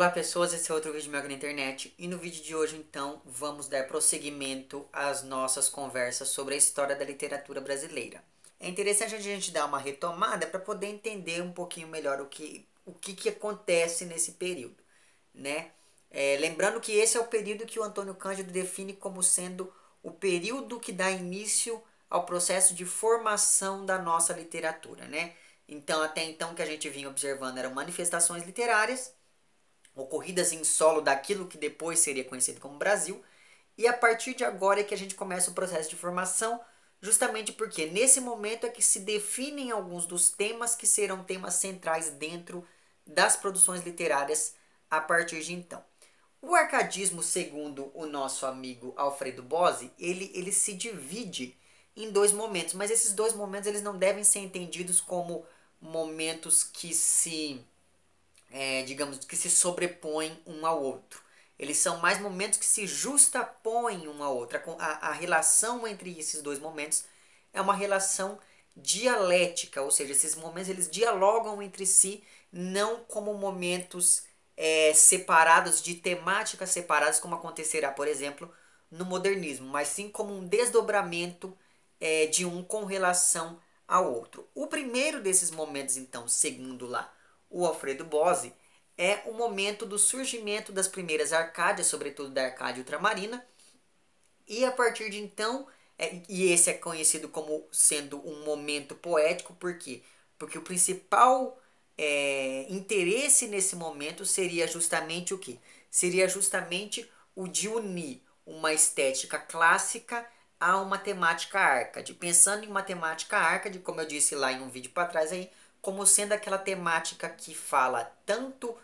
Olá pessoas, esse é outro vídeo meu aqui na internet e no vídeo de hoje então vamos dar prosseguimento às nossas conversas sobre a história da literatura brasileira. É interessante a gente dar uma retomada para poder entender um pouquinho melhor o que acontece nesse período, né? Lembrando que esse é o período que o Antônio Cândido define como sendo o período que dá início ao processo de formação da nossa literatura, né? Então até então o que a gente vinha observando eram manifestações literárias ocorridas em solo daquilo que depois seria conhecido como Brasil, e a partir de agora é que a gente começa o processo de formação, justamente porque nesse momento é que se definem alguns dos temas que serão temas centrais dentro das produções literárias a partir de então. O arcadismo, segundo o nosso amigo Alfredo Bozzi, ele se divide em dois momentos, mas esses dois momentos eles não devem ser entendidos como momentos que digamos, que se sobrepõem um ao outro. Eles são mais momentos que se justapõem um ao outro. A relação entre esses dois momentos é uma relação dialética, ou seja, esses momentos eles dialogam entre si, não como momentos separados, de temáticas separadas, como acontecerá, por exemplo, no modernismo, mas sim como um desdobramento de um com relação ao outro. O primeiro desses momentos, então, segundo lá o Alfredo Bozzi, é o momento do surgimento das primeiras Arcádias, sobretudo da Arcádia Ultramarina, e a partir de então, e esse é conhecido como sendo um momento poético, por quê? Porque o principal interesse nesse momento seria justamente o quê? Seria justamente o de unir uma estética clássica a uma temática Arcade. Pensando em uma temática Arcade, como eu disse lá em um vídeo para trás aí, como sendo aquela temática que fala tanto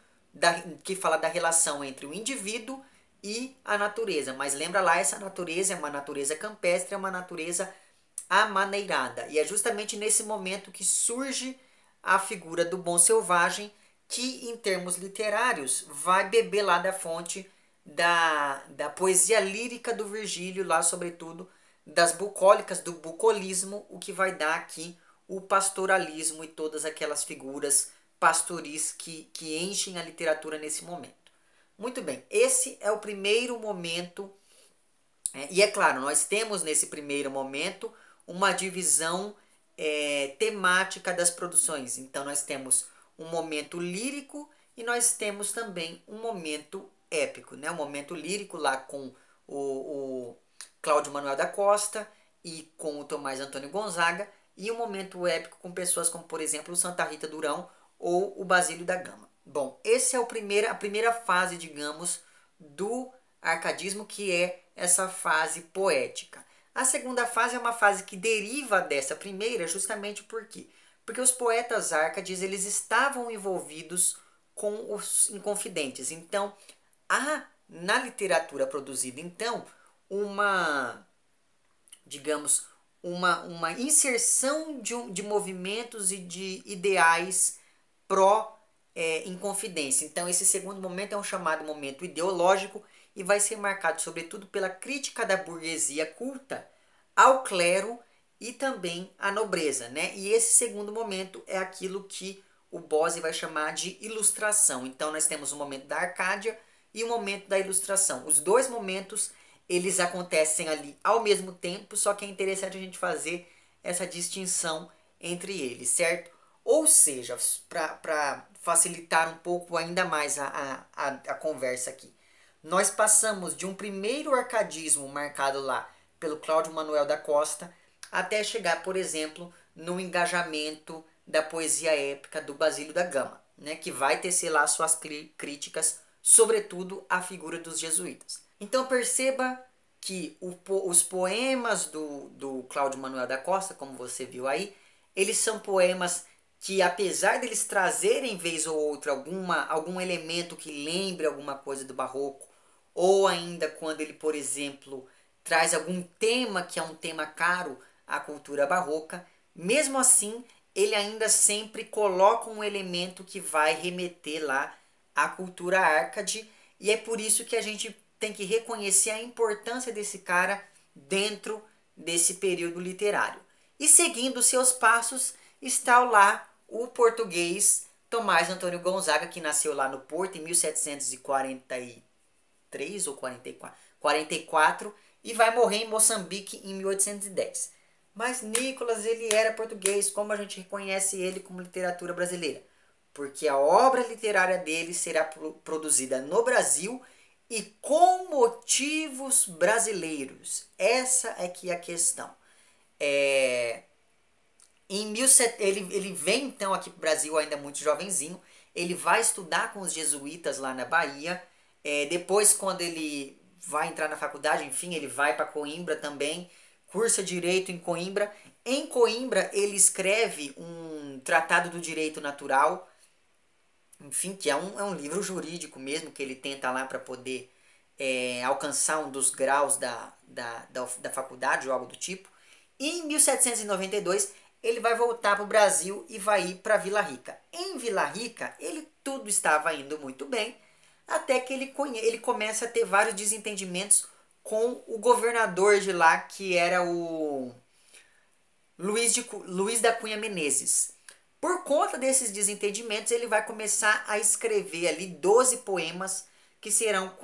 que fala da relação entre o indivíduo e a natureza. Mas lembra lá, essa natureza é uma natureza campestre, é uma natureza amaneirada. E é justamente nesse momento que surge a figura do bom selvagem, que em termos literários vai beber lá da fonte da poesia lírica do Virgílio, lá sobretudo das bucólicas, do bucolismo, o que vai dar aqui o pastoralismo e todas aquelas figuras pastoris que enchem a literatura nesse momento. Muito bem, esse é o primeiro momento, e é claro, nós temos nesse primeiro momento uma divisão temática das produções. Então nós temos um momento lírico e nós temos também um momento épico, né? Um momento lírico lá com o Cláudio Manuel da Costa e com o Tomás Antônio Gonzaga, e um momento épico com pessoas como, por exemplo, o Santa Rita Durão ou o Basílio da Gama. Bom, essa é a primeira fase, digamos, do arcadismo, que é essa fase poética. A segunda fase é uma fase que deriva dessa primeira, justamente por quê? Porque os poetas arcades eles estavam envolvidos com os inconfidentes. Então, há na literatura produzida, então, digamos, uma inserção de movimentos e de ideais pró-inconfidência. Então, esse segundo momento é um chamado momento ideológico e vai ser marcado, sobretudo, pela crítica da burguesia culta ao clero e também à nobreza, né? E esse segundo momento é aquilo que o Bozzi vai chamar de ilustração. Então, nós temos o momento da Arcádia e o momento da ilustração. Os dois momentos eles acontecem ali ao mesmo tempo, só que é interessante a gente fazer essa distinção entre eles, certo? Ou seja, para facilitar um pouco ainda mais a conversa aqui, nós passamos de um primeiro arcadismo marcado lá pelo Cláudio Manuel da Costa até chegar, por exemplo, no engajamento da poesia épica do Basílio da Gama, né, que vai tecer lá suas críticas, sobretudo à figura dos jesuítas. Então perceba que os poemas do Cláudio Manuel da Costa, como você viu aí, eles são poemas que, apesar deles trazerem vez ou outra algum elemento que lembre alguma coisa do barroco, ou ainda quando ele, por exemplo, traz algum tema que é um tema caro à cultura barroca, mesmo assim ele ainda sempre coloca um elemento que vai remeter lá à cultura arcade, e é por isso que a gente tem que reconhecer a importância desse cara dentro desse período literário. E seguindo seus passos está lá o português Tomás Antônio Gonzaga, que nasceu lá no Porto em 1743 ou 44, e vai morrer em Moçambique em 1810. Mas Nicolas, ele era português, como a gente reconhece ele como literatura brasileira? Porque a obra literária dele será produzida no Brasil e com motivos brasileiros. Essa é que é a questão. Ele vem então aqui para o Brasil ainda muito jovenzinho. Ele vai estudar com os jesuítas lá na Bahia. Depois, quando ele vai entrar na faculdade, enfim, ele vai para Coimbra também. Cursa direito em Coimbra. Em Coimbra, ele escreve um tratado do direito natural. Enfim, que é um livro jurídico mesmo, que ele tenta lá para poder alcançar um dos graus da faculdade ou algo do tipo. E em 1792 ele vai voltar para o Brasil e vai ir para Vila Rica. Em Vila Rica, tudo estava indo muito bem, até que ele começa a ter vários desentendimentos com o governador de lá, que era o Luiz da Cunha Menezes. Por conta desses desentendimentos, ele vai começar a escrever ali 12 poemas que serão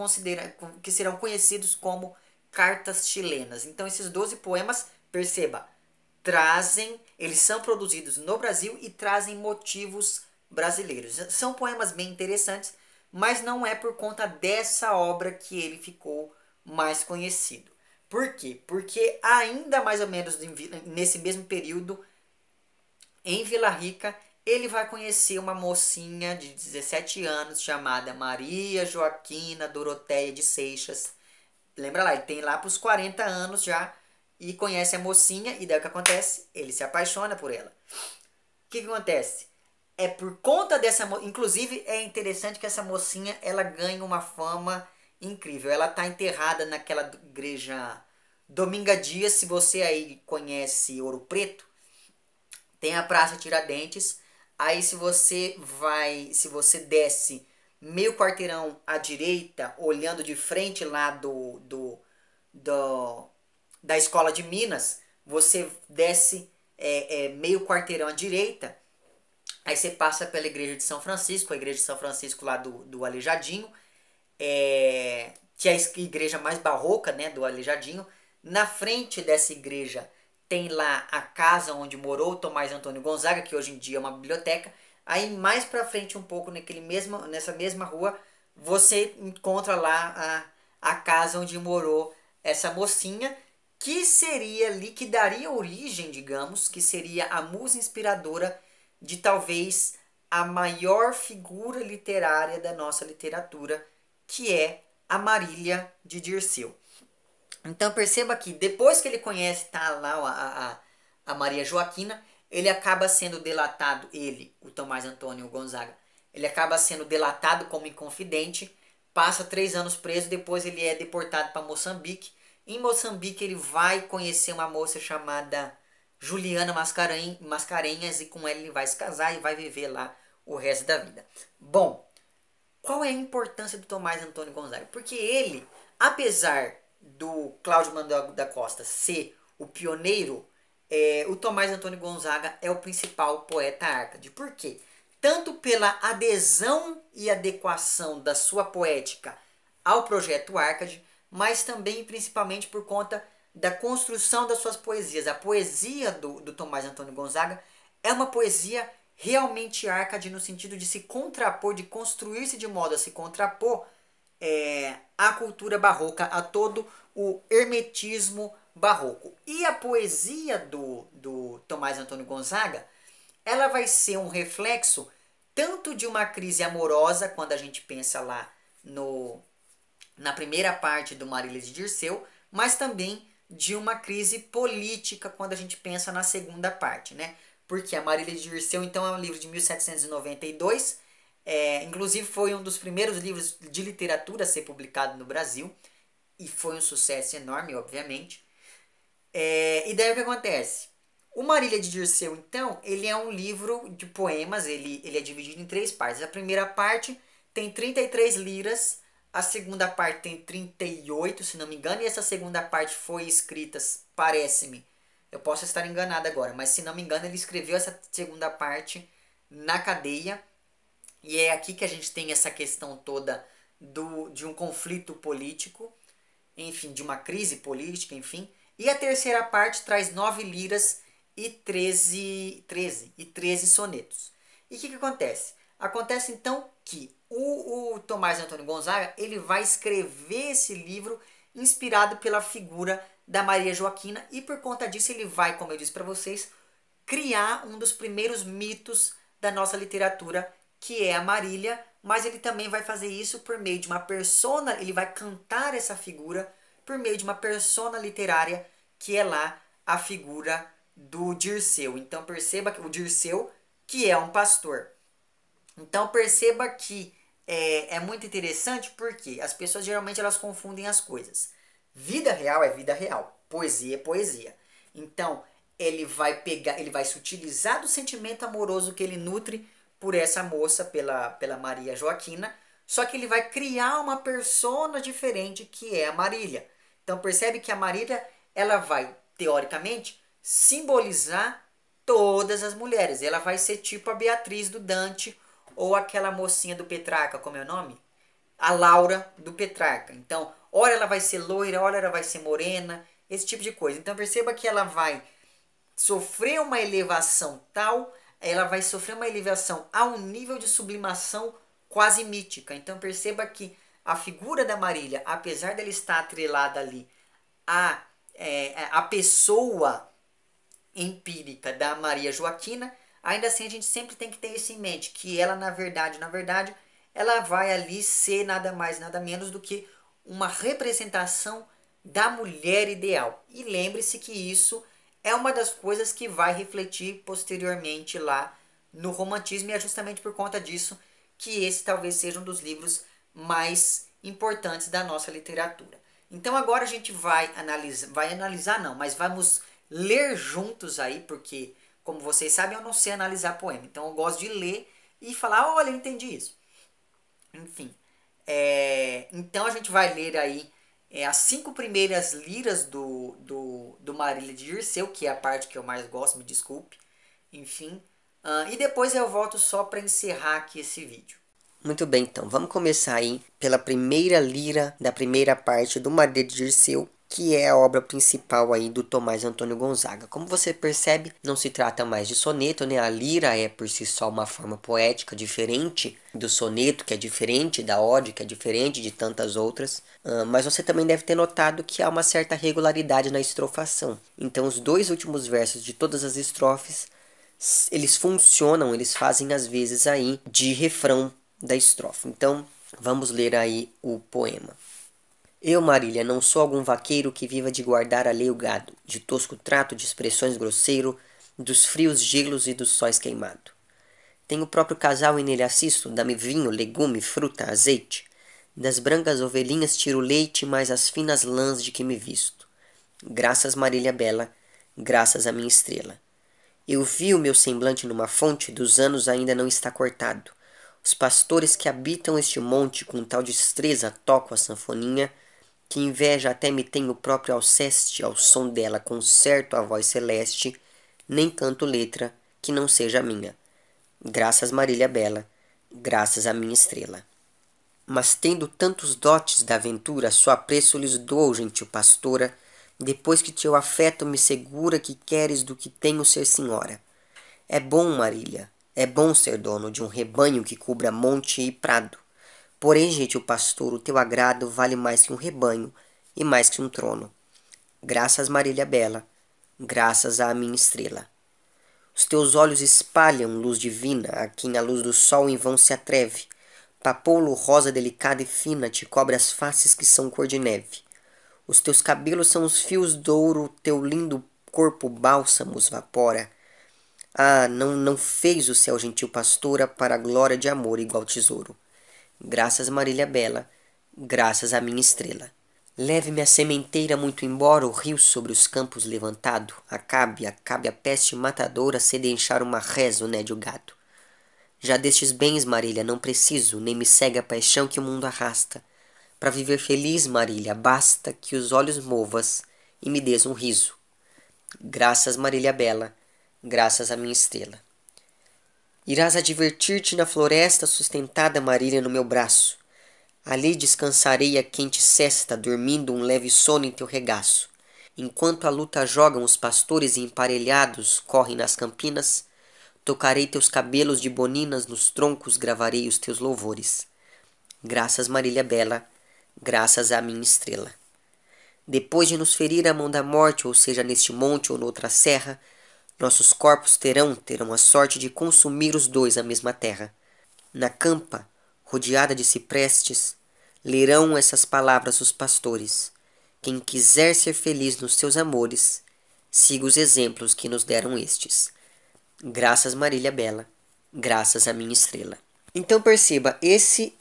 conhecidos como cartas chilenas. Então, esses 12 poemas, perceba, eles são produzidos no Brasil e trazem motivos brasileiros. São poemas bem interessantes, mas não é por conta dessa obra que ele ficou mais conhecido. Por quê? Porque ainda mais ou menos nesse mesmo período, em Vila Rica, ele vai conhecer uma mocinha de 17 anos chamada Maria Joaquina Doroteia de Seixas. Lembra lá, ele tem lá para os 40 anos já e conhece a mocinha, e daí o que acontece? Ele se apaixona por ela. O que acontece? É por conta dessa... Inclusive, é interessante que essa mocinha, ela ganha uma fama incrível. Ela está enterrada naquela igreja Dominga Dias. Se você aí conhece Ouro Preto, tem a Praça Tiradentes. Aí se você desce meio quarteirão à direita, olhando de frente lá da Escola de Minas, você desce meio quarteirão à direita, aí você passa pela Igreja de São Francisco, a Igreja de São Francisco lá do Aleijadinho, que é a igreja mais barroca, né, do Aleijadinho. Na frente dessa igreja tem lá a casa onde morou o Tomás Antônio Gonzaga, que hoje em dia é uma biblioteca. Aí mais pra frente um pouco, nessa mesma rua, você encontra lá a casa onde morou essa mocinha, que seria ali, que daria origem, digamos, que seria a musa inspiradora de talvez a maior figura literária da nossa literatura, que é a Marília de Dirceu. Então perceba que depois que ele conhece lá a Maria Joaquina, ele acaba sendo delatado, o Tomás Antônio Gonzaga, ele acaba sendo delatado como inconfidente, passa 3 anos preso, depois ele é deportado para Moçambique. Em Moçambique ele vai conhecer uma moça chamada Juliana Mascarenhas, e com ela ele vai se casar e vai viver lá o resto da vida. Bom, qual é a importância do Tomás Antônio Gonzaga? Porque ele, apesar do Cláudio Manuel da Costa ser o pioneiro, o Tomás Antônio Gonzaga é o principal poeta Arcade. Por quê? Tanto pela adesão e adequação da sua poética ao projeto Arcade, mas também e principalmente por conta da construção das suas poesias. A poesia do Tomás Antônio Gonzaga é uma poesia realmente Arcade, no sentido de se contrapor, de construir-se de modo a se contrapor à cultura barroca, a todo o hermetismo barroco. E a poesia do Tomás Antônio Gonzaga, ela vai ser um reflexo tanto de uma crise amorosa, quando a gente pensa lá na primeira parte do Marília de Dirceu, mas também de uma crise política quando a gente pensa na segunda parte, né? Porque a Marília de Dirceu, então, é um livro de 1792, inclusive foi um dos primeiros livros de literatura a ser publicado no Brasil, e foi um sucesso enorme, obviamente. E daí o que acontece? O Marília de Dirceu, então, ele é um livro de poemas, ele é dividido em 3 partes. A primeira parte tem 33 liras, a segunda parte tem 38, se não me engano, e essa segunda parte foi escrita, parece-me, eu posso estar enganado agora, mas se não me engano ele escreveu essa segunda parte na cadeia, E é aqui que a gente tem essa questão toda de um conflito político, enfim, de uma crise política, enfim. E a terceira parte traz 9 liras e 13 sonetos. E o que acontece? Acontece então que o Tomás Antônio Gonzaga ele vai escrever esse livro inspirado pela figura da Maria Joaquina e por conta disso ele vai, como eu disse para vocês, criar um dos primeiros mitos da nossa literatura, que é a Marília, mas ele também vai fazer isso por meio de uma persona, ele vai cantar essa figura por meio de uma persona literária, que é lá a figura do Dirceu. Então perceba que o Dirceu, que é um pastor. Então perceba que é muito interessante porque as pessoas geralmente elas confundem as coisas. Vida real é vida real, poesia é poesia. Então ele vai pegar, ele vai se utilizar do sentimento amoroso que ele nutre por essa moça, pela Maria Joaquina, só que ele vai criar uma persona diferente que é a Marília. Então percebe que a Marília ela vai teoricamente simbolizar todas as mulheres. Ela vai ser tipo a Beatriz do Dante ou aquela mocinha do Petrarca, como é o nome? A Laura do Petrarca. Então, ora ela vai ser loira, ora ela vai ser morena, esse tipo de coisa. Então perceba que ela vai sofrer uma elevação tal, ela vai sofrer uma elevação a um nível de sublimação quase mítica. Então perceba que a figura da Marília, apesar dela estar atrelada ali a pessoa empírica da Maria Joaquina, ainda assim a gente sempre tem que ter isso em mente, que ela na verdade, ela vai ali ser nada mais, nada menos do que uma representação da mulher ideal. E lembre-se que isso é uma das coisas que vai refletir posteriormente lá no romantismo, e é justamente por conta disso que esse talvez seja um dos livros mais importantes da nossa literatura. Então agora a gente vai analisar não, mas vamos ler juntos aí, porque como vocês sabem eu não sei analisar poema, então eu gosto de ler e falar, olha, eu entendi isso. Enfim, então a gente vai ler aí as 5 primeiras liras do Marília de Dirceu, que é a parte que eu mais gosto, me desculpe. Enfim, e depois eu volto só para encerrar aqui esse vídeo. Muito bem, então, vamos começar aí pela primeira lira da primeira parte do Marília de Dirceu, que é a obra principal aí do Tomás Antônio Gonzaga. Como você percebe, não se trata mais de soneto, né? A lira é por si só uma forma poética diferente do soneto, que é diferente da ode, que é diferente de tantas outras. Mas você também deve ter notado que há uma certa regularidade na estrofação. Então, os 2 últimos versos de todas as estrofes, eles funcionam, eles fazem às vezes aí de refrão da estrofe. Então, vamos ler aí o poema. Eu, Marília, não sou algum vaqueiro que viva de guardar alheio gado, de tosco trato, de expressões grosseiro, dos frios gelos e dos sóis queimado. Tenho o próprio casal e nele assisto, dá-me vinho, legume, fruta, azeite. Das brancas ovelhinhas tiro leite, mais as finas lãs de que me visto. Graças, Marília bela, graças à minha estrela. Eu vi o meu semblante numa fonte, dos anos ainda não está cortado. Os pastores que habitam este monte com tal destreza tocam a sanfoninha, que inveja até me tem o próprio Alceste, ao som dela concerto a voz celeste, nem canto letra que não seja minha. Graças, Marília bela, graças à minha estrela. Mas tendo tantos dotes da aventura, só apreço lhes dou, gentil pastora, depois que teu afeto me segura que queres do que tenho ser senhora. É bom, Marília, é bom ser dono de um rebanho que cubra monte e prado. Porém, gentil pastor, o teu agrado vale mais que um rebanho e mais que um trono. Graças, Marília bela, graças à minha estrela. Os teus olhos espalham luz divina, a quem a luz do sol em vão se atreve. Papoulo rosa delicada e fina te cobre as faces que são cor de neve. Os teus cabelos são os fios d'ouro, teu lindo corpo bálsamos vapora. Ah, não fez o céu gentil pastora para a glória de amor igual tesouro. Graças, Marília bela, graças à minha estrela. Leve-me a sementeira muito embora o rio sobre os campos levantado. Acabe a peste matadora sedenchar uma reza o nédio gado. Já destes bens, Marília, não preciso, nem me segue a paixão que o mundo arrasta. Para viver feliz, Marília, basta que os olhos movas e me des um riso. Graças, Marília bela, graças à minha estrela. Irás a divertir-te na floresta, sustentada, Marília, no meu braço. Ali descansarei a quente cesta, dormindo um leve sono em teu regaço. Enquanto a luta jogam os pastores e emparelhados correm nas campinas, tocarei teus cabelos de boninas, nos troncos gravarei os teus louvores. Graças, Marília Bela, graças à minha estrela. Depois de nos ferir a mão da morte, ou seja, neste monte ou noutra serra, nossos corpos terão a sorte de consumir os dois a mesma terra. Na campa, rodeada de ciprestes, lerão essas palavras os pastores. Quem quiser ser feliz nos seus amores, siga os exemplos que nos deram estes. Graças, Marília Bela, graças à minha estrela. Então perceba, esse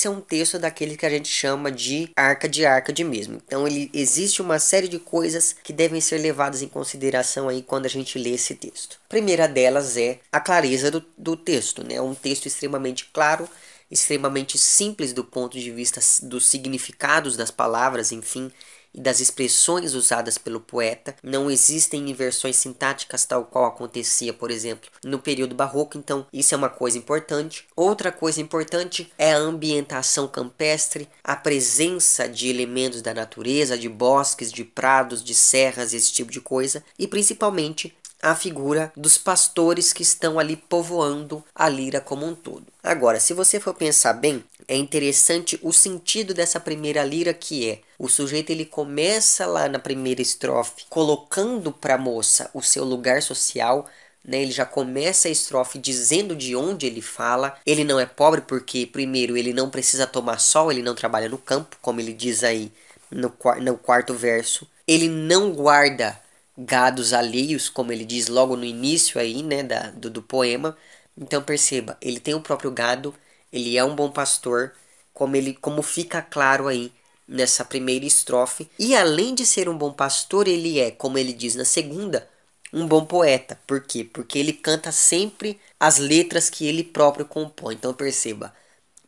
é um texto daquele que a gente chama de Arcade mesmo. Então existe uma série de coisas que devem ser levadas em consideração aí quando a gente lê esse texto. A primeira delas é a clareza do texto, né? É um texto extremamente claro, extremamente simples do ponto de vista dos significados das palavras, enfim, e das expressões usadas pelo poeta. Não existem inversões sintáticas tal qual acontecia, por exemplo, no período barroco, então isso é uma coisa importante. Outra coisa importante é a ambientação campestre, a presença de elementos da natureza, de bosques, de prados, de serras, esse tipo de coisa, e principalmente a figura dos pastores que estão ali povoando a lira como um todo. Agora, se você for pensar bem, é interessante o sentido dessa primeira lira, que é o sujeito ele começa lá na primeira estrofe colocando para a moça o seu lugar social, né? Ele já começa a estrofe dizendo de onde ele fala. Ele não é pobre porque, primeiro, ele não precisa tomar sol, ele não trabalha no campo, como ele diz aí no quarto verso. Ele não guarda gados alheios, como ele diz logo no início aí, né, do poema. Então perceba, ele tem o próprio gado, ele é um bom pastor, como fica claro aí nessa primeira estrofe. E além de ser um bom pastor, ele é, como ele diz na segunda, um bom poeta. Por quê? Porque ele canta sempre as letras que ele próprio compõe. Então perceba,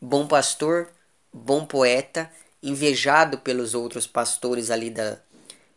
bom pastor, bom poeta, invejado pelos outros pastores ali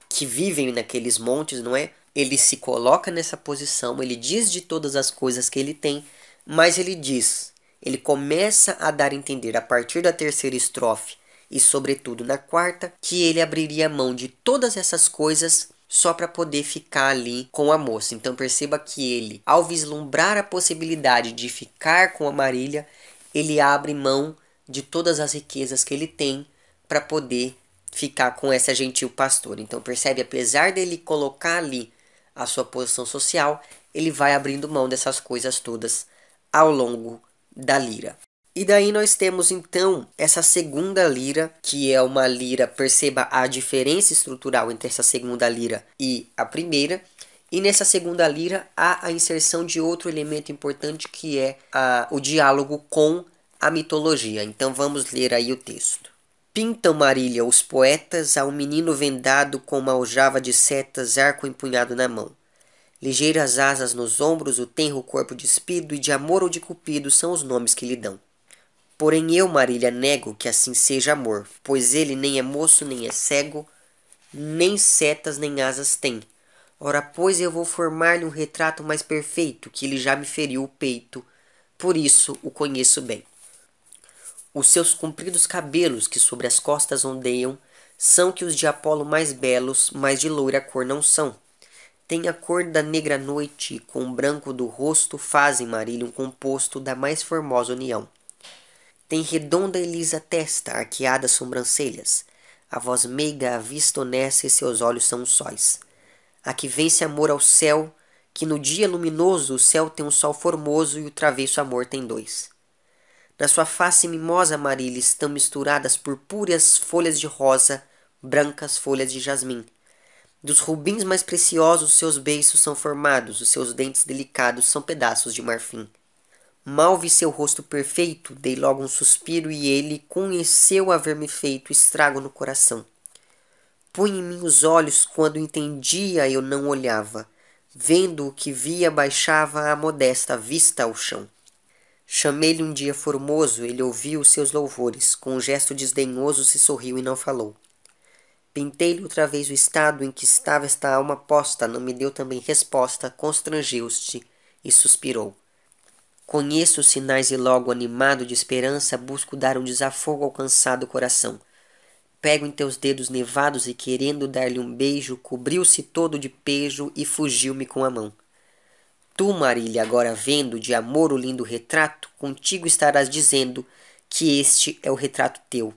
que vivem naqueles montes, não é? Ele se coloca nessa posição, ele diz de todas as coisas que ele tem, mas ele começa a dar a entender a partir da terceira estrofe e sobretudo na quarta, que ele abriria mão de todas essas coisas só para poder ficar ali com a moça. Então perceba que ele, ao vislumbrar a possibilidade de ficar com a Marília, ele abre mão de todas as riquezas que ele tem para poder ficar com essa gentil pastora. Então percebe, apesar dele colocar ali a sua posição social, ele vai abrindo mão dessas coisas todas ao longo da lira. E daí nós temos então essa segunda lira, que é uma lira, perceba a diferença estrutural entre essa segunda lira e a primeira. E nessa segunda lira há a inserção de outro elemento importante, que é o diálogo com a mitologia. Então vamos ler aí o texto. Pintam, Marília, os poetas a um menino vendado com uma aljava de setas, arco empunhado na mão. Ligeiras asas nos ombros, o tenro corpo despido, e de amor ou de cupido são os nomes que lhe dão. Porém eu, Marília, nego que assim seja amor, pois ele nem é moço, nem é cego, nem setas, nem asas tem. Ora, pois eu vou formar-lhe um retrato mais perfeito, que ele já me feriu o peito, por isso o conheço bem. Os seus compridos cabelos que sobre as costas ondeiam são que os de Apolo mais belos, mas de loira cor não são. Tem a cor da negra noite, com o branco do rosto fazem, Marília, um composto da mais formosa união. Tem redonda e lisa testa, arqueadas sobrancelhas. A voz meiga, a vista honesta e seus olhos são sóis. A que vence amor ao céu, que no dia luminoso o céu tem um sol formoso e o travesso amor tem dois. Na sua face mimosa, Marília, estão misturadas purpúreas folhas de rosa, brancas folhas de jasmim. Dos rubins mais preciosos seus beiços são formados, os seus dentes delicados são pedaços de marfim. Mal vi seu rosto perfeito, dei logo um suspiro e ele conheceu haver-me feito estrago no coração. Punha em mim os olhos, quando entendia eu não olhava. Vendo o que via, baixava a modesta vista ao chão. Chamei-lhe um dia formoso, ele ouviu os seus louvores, com um gesto desdenhoso se sorriu e não falou. Pintei-lhe outra vez o estado em que estava esta alma posta, não me deu também resposta, constrangeu-se e suspirou. Conheço os sinais e logo, animado de esperança, busco dar um desafogo ao cansado coração. Pego em teus dedos nevados e, querendo dar-lhe um beijo, cobriu-se todo de pejo e fugiu-me com a mão. Tu, Marília, agora vendo de amor o lindo retrato, contigo estarás dizendo que este é o retrato teu.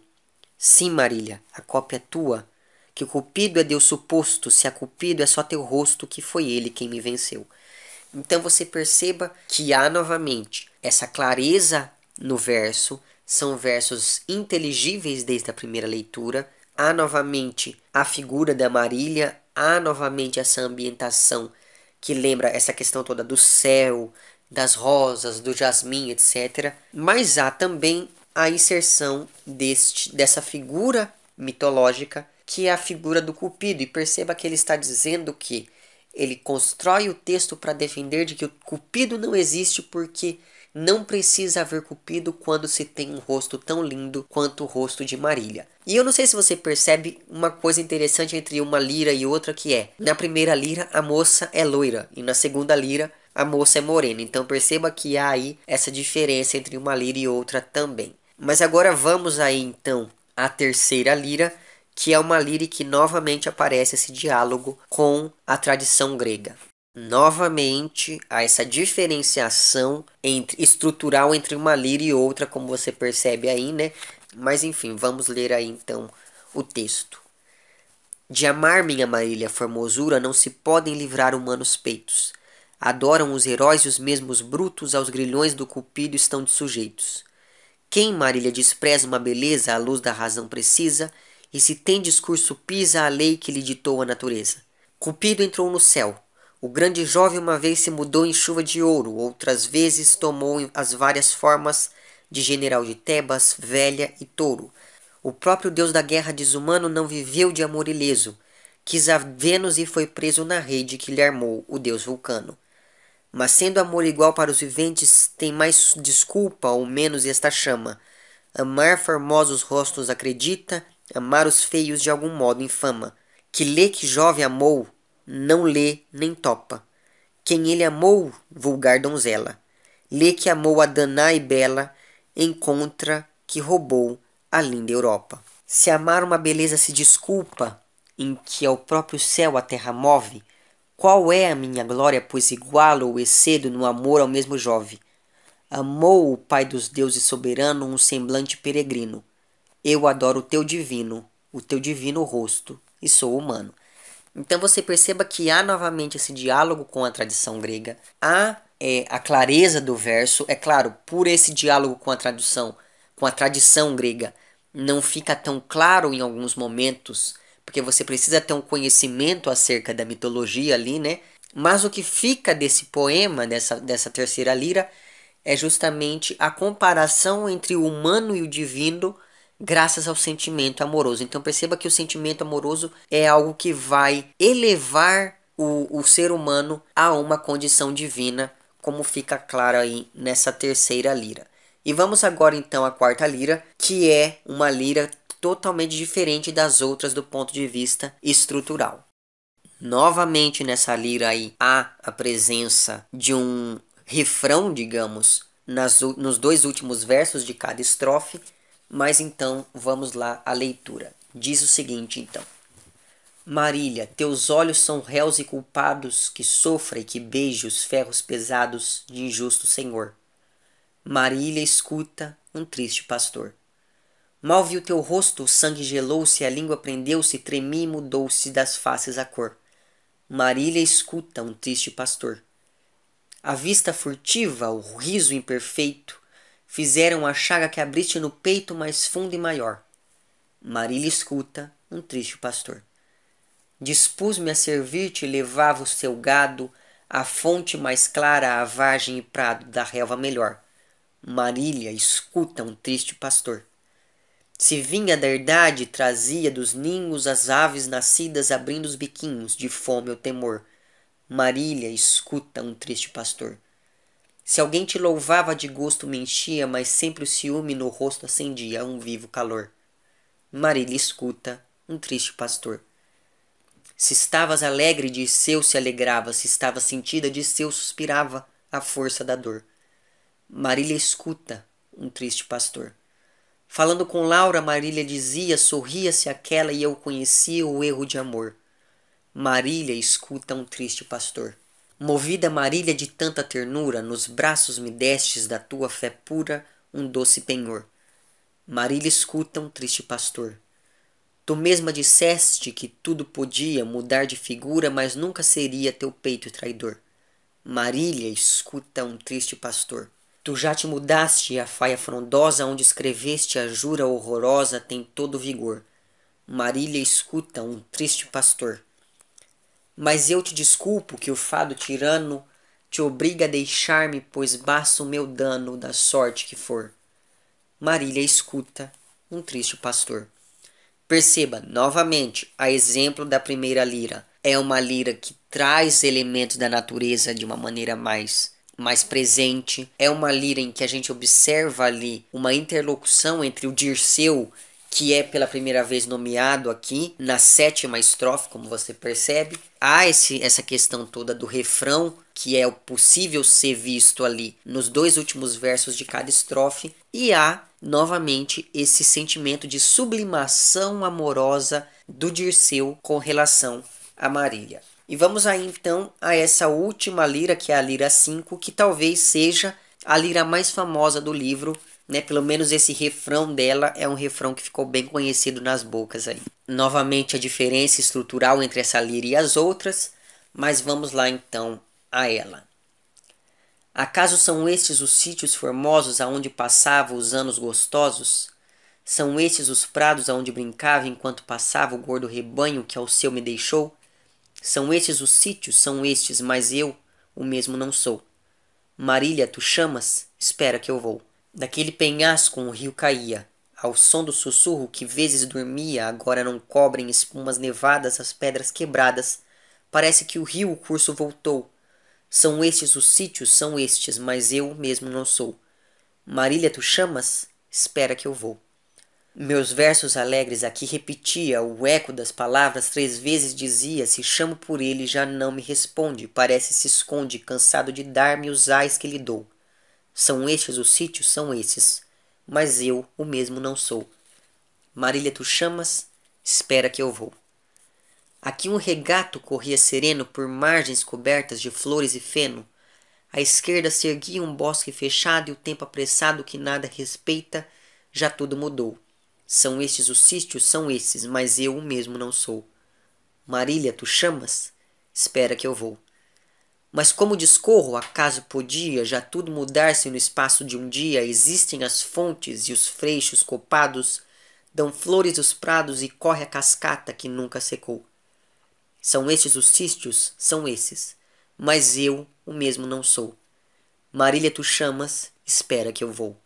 Sim, Marília, a cópia é tua, que o Cupido é Deus suposto, se a Cupido é só teu rosto, que foi ele quem me venceu. Então você perceba que há novamente essa clareza no verso, são versos inteligíveis desde a primeira leitura, há novamente a figura da Marília, há novamente essa ambientação que lembra essa questão toda do céu, das rosas, do jasmim, etc. Mas há também a inserção dessa figura mitológica, que é a figura do Cupido. E perceba que ele está dizendo que ele constrói o texto para defender de que o Cupido não existe, porque não precisa haver Cupido quando se tem um rosto tão lindo quanto o rosto de Marília. E eu não sei se você percebe uma coisa interessante entre uma lira e outra, que é, na primeira lira a moça é loira e na segunda lira a moça é morena. Então perceba que há aí essa diferença entre uma lira e outra também. Mas agora vamos aí então à terceira lira, que é uma lira que novamente aparece esse diálogo com a tradição grega. Novamente, há essa diferenciação estrutural entre uma lira e outra, como você percebe aí, né? Mas enfim, vamos ler aí então o texto. De amar minha Marília formosura não se podem livrar humanos peitos. Adoram os heróis e os mesmos brutos aos grilhões do Cupido estão de sujeitos. Quem, Marília, despreza uma beleza à luz da razão precisa, e se tem discurso pisa a lei que lhe ditou a natureza. Cupido entrou no céu. O grande jovem uma vez se mudou em chuva de ouro, outras vezes tomou as várias formas de general de Tebas, velha e touro. O próprio deus da guerra desumano não viveu de amor ileso. Quis a Vênus e foi preso na rede que lhe armou o deus Vulcano. Mas sendo amor igual para os viventes, tem mais desculpa ou menos esta chama. Amar formosos rostos acredita, amar os feios de algum modo infama. Que lê que jovem amou, não lê nem topa. Quem ele amou, vulgar donzela. Lê que amou a Danae bela, encontra que roubou a linda Europa. Se amar uma beleza se desculpa, em que ao próprio céu a terra move, qual é a minha glória, pois igualo ou excedo no amor ao mesmo Jove? Amou o Pai dos deuses soberano um semblante peregrino. Eu adoro o teu divino rosto, e sou humano. Então você perceba que há novamente esse diálogo com a tradição grega, há a clareza do verso, é claro, por esse diálogo com a tradição grega, não fica tão claro em alguns momentos, porque você precisa ter um conhecimento acerca da mitologia ali, né? Mas o que fica desse poema, dessa terceira lira, é justamente a comparação entre o humano e o divino, graças ao sentimento amoroso. Então perceba que o sentimento amoroso é algo que vai elevar o ser humano a uma condição divina, como fica claro aí nessa terceira lira. E vamos agora então à quarta lira, que é uma lira totalmente diferente das outras do ponto de vista estrutural. Novamente nessa lira aí há a presença de um refrão, digamos, nos dois últimos versos de cada estrofe, mas então vamos lá à leitura. Diz o seguinte então: Marília, teus olhos são réus e culpados, que sofra e que beije os ferros pesados de injusto senhor. Marília, escuta, um triste pastor. Mal vi o teu rosto, o sangue gelou-se, a língua prendeu-se, tremi e mudou-se das faces a cor. Marília, escuta, um triste pastor. A vista furtiva, o riso imperfeito, fizeram a chaga que abriste no peito mais funda e maior. Marília, escuta, um triste pastor. Dispus-me a servir-te e levava o seu gado à fonte mais clara, à vargem e prado da relva melhor. Marília, escuta, um triste pastor. Se vinha da herdade, trazia dos ninhos as aves nascidas abrindo os biquinhos, de fome ou temor. Marília, escuta, um triste pastor. Se alguém te louvava, de gosto me enchia, mas sempre o ciúme no rosto acendia um vivo calor. Marília, escuta, um triste pastor. Se estavas alegre, de seu se alegrava, se estava sentida, de seu suspirava a força da dor. Marília escuta, um triste pastor. Falando com Laura, Marília dizia, sorria-se aquela e eu conhecia o erro de amor. Marília escuta, um triste pastor. Movida Marília de tanta ternura, nos braços me destes da tua fé pura um doce penhor. Marília escuta, um triste pastor. Tu mesma disseste que tudo podia mudar de figura, mas nunca seria teu peito traidor. Marília escuta, um triste pastor. Tu já te mudaste e a faia frondosa onde escreveste a jura horrorosa tem todo vigor. Marília escuta, um triste pastor. Mas eu te desculpo que o fado tirano te obriga a deixar-me, pois basta o meu dano da sorte que for. Marília escuta, um triste pastor. Perceba, novamente, a exemplo da primeira lira. É uma lira que traz elementos da natureza de uma maneira mais presente. É uma lira em que a gente observa ali uma interlocução entre o Dirceu, que é pela primeira vez nomeado aqui, na sétima estrofe, como você percebe. Há essa questão toda do refrão, que é o possível ser visto ali nos dois últimos versos de cada estrofe. E há, novamente, esse sentimento de sublimação amorosa do Dirceu com relação a Marília. E vamos aí então a essa última lira, que é a lira 5, que talvez seja a lira mais famosa do livro, né? Pelo menos esse refrão dela é um refrão que ficou bem conhecido nas bocas aí. Novamente a diferença estrutural entre essa lira e as outras, mas vamos lá então a ela. Acaso são estes os sítios formosos aonde passava os anos gostosos? São estes os prados aonde brincava enquanto passava o gordo rebanho que ao seu me deixou? São estes os sítios, são estes, mas eu o mesmo não sou. Marília, tu chamas? Espera que eu vou. Daquele penhasco um rio caía. Ao som do sussurro que vezes dormia, agora não cobrem espumas nevadas as pedras quebradas. Parece que o rio o curso voltou. São estes os sítios, são estes, mas eu mesmo não sou. Marília, tu chamas? Espera que eu vou. Meus versos alegres aqui repetia, o eco das palavras 3 vezes dizia, se chamo por ele já não me responde, parece se esconde, cansado de dar-me os ais que lhe dou. São estes os sítios, são estes, mas eu o mesmo não sou. Marília, tu chamas? Espera que eu vou. Aqui um regato corria sereno por margens cobertas de flores e feno. À esquerda se erguia um bosque fechado e o tempo apressado que nada respeita, já tudo mudou. São estes os sítios, são esses, mas eu o mesmo não sou. Marília, tu chamas? Espera que eu vou. Mas como discorro, acaso podia já tudo mudar-se no espaço de um dia? Existem as fontes e os freixos copados, dão flores os prados e corre a cascata que nunca secou. São estes os sítios, são esses, mas eu o mesmo não sou. Marília, tu chamas? Espera que eu vou.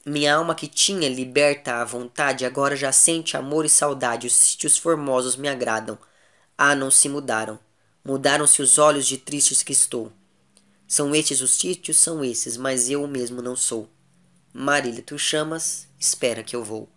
Minha alma que tinha liberta à vontade, agora já sente amor e saudade. Os sítios formosos me agradam. Ah, não se mudaram. Mudaram-se os olhos de tristes que estou. São estes os sítios, são esses, mas eu mesmo não sou. Marília, tu chamas? Espera que eu vou.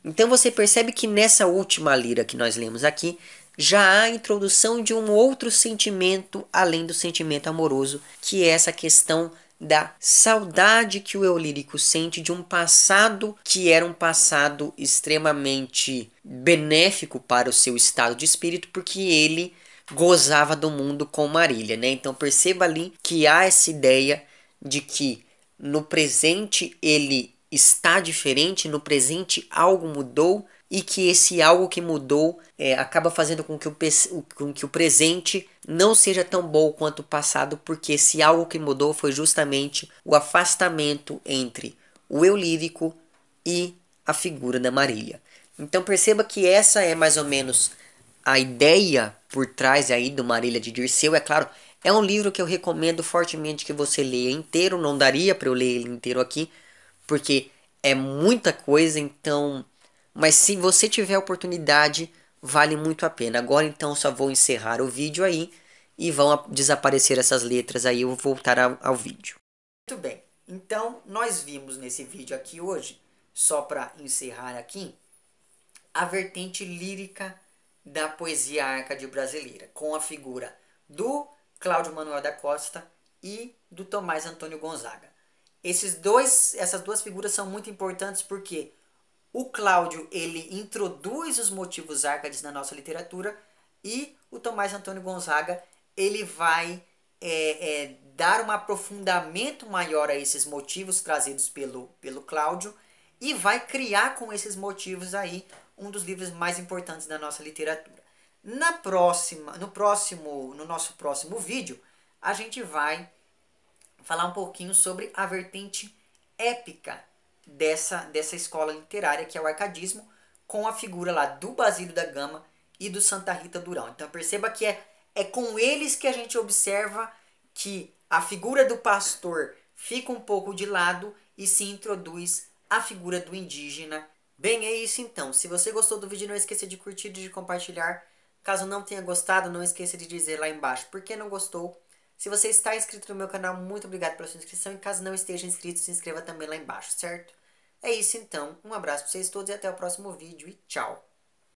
Então você percebe que nessa última lira que nós lemos aqui, já há a introdução de um outro sentimento, além do sentimento amoroso, que é essa questão da saudade que o eu lírico sente de um passado que era um passado extremamente benéfico para o seu estado de espírito, porque ele gozava do mundo com Marília, né? Então perceba ali que há essa ideia de que no presente ele está diferente, no presente algo mudou e que esse algo que mudou acaba fazendo com que o presente não seja tão bom quanto o passado, porque esse algo que mudou foi justamente o afastamento entre o eu lírico e a figura da Marília. Então perceba que essa é mais ou menos a ideia por trás aí do Marília de Dirceu. É claro, é um livro que eu recomendo fortemente que você leia inteiro, não daria para eu ler ele inteiro aqui, porque é muita coisa, então... Mas se você tiver oportunidade, vale muito a pena. Agora então só vou encerrar o vídeo aí e vão desaparecer essas letras aí, eu vou voltar ao vídeo. Muito bem, então nós vimos nesse vídeo aqui hoje, só para encerrar aqui, a vertente lírica da poesia arcade brasileira, com a figura do Cláudio Manuel da Costa e do Tomás Antônio Gonzaga. Essas duas figuras são muito importantes porque o Cláudio ele introduz os motivos árcades na nossa literatura e o Tomás Antônio Gonzaga ele vai dar um aprofundamento maior a esses motivos trazidos pelo Cláudio e vai criar com esses motivos aí um dos livros mais importantes da nossa literatura. No nosso próximo vídeo, a gente vai falar um pouquinho sobre a vertente épica dessa escola literária, que é o arcadismo, com a figura lá do Basílio da Gama e do Santa Rita Durão. Então perceba que é com eles que a gente observa que a figura do pastor fica um pouco de lado e se introduz a figura do indígena. Bem, é isso então. Se você gostou do vídeo, não esqueça de curtir e de compartilhar. Caso não tenha gostado, não esqueça de dizer lá embaixo por que não gostou. Se você está inscrito no meu canal, muito obrigado pela sua inscrição. E caso não esteja inscrito, se inscreva também lá embaixo, certo? É isso então. Um abraço para vocês todos e até o próximo vídeo e tchau!